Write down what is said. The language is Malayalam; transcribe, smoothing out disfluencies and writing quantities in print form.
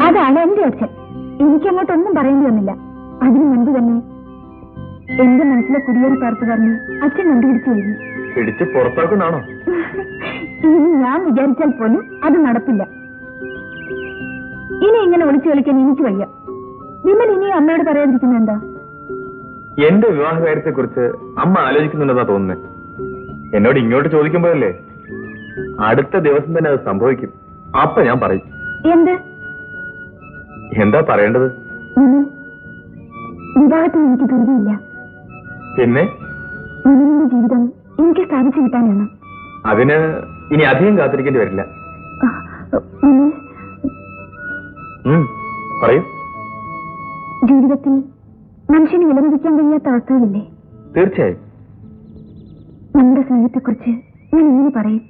അതാണ് എന്റെ അച്ഛൻ. എനിക്കങ്ങോട്ടൊന്നും പറയേണ്ടി വന്നില്ല. അതിനു മുൻപ് തന്നെ എന്റെ മനസ്സിലെ കുടിയേറി പാർത്തുകാരനെ അച്ഛൻ കണ്ടുപിടിച്ചു കഴിഞ്ഞു. പിടിച്ച് പുറത്താക്കുന്നാണോ? ഇനി ഞാൻ വിചാരിച്ചാൽ പോലും അത് നടപ്പില്ല. ഇനി ഇങ്ങനെ ഒളിച്ചു കളിക്കാൻ എനിക്ക് വയ്യ. വിമൽ ഇനി അമ്മയോട് പറയാതിരിക്കുന്നത് എന്താ? എന്റെ വിവാഹ കാര്യത്തെ കുറിച്ച് അമ്മ ആലോചിക്കുന്നുണ്ടെന്നാ തോന്നുന്നത്. എന്നോട് ഇങ്ങോട്ട് ചോദിക്കുമ്പോഴല്ലേ? അടുത്ത ദിവസം തന്നെ അത് സംഭവിക്കും. അപ്പൊ ഞാൻ പറയും. എന്ത്? എന്താ പറയേണ്ടത്? വിവാഹത്തിന് എനിക്ക് ധൃതിയില്ല. പിന്നെ വിമലിന്റെ ജീവിതം എനിക്ക് സ്ഥാപിച്ചു കിട്ടാനാണ്. അതിന് ഇനി അധികം കാത്തിരിക്കേണ്ടി വരില്ല. പറയൂ. ജീവിതത്തിൽ മനുഷ്യന് വിലമതിക്കാൻ കഴിയാത്ത അവസ്ഥകളില്ലേ? തീർച്ചയായും. നമ്മുടെ സ്നേഹത്തെക്കുറിച്ച് ഞാൻ ഇങ്ങനെ പറയും.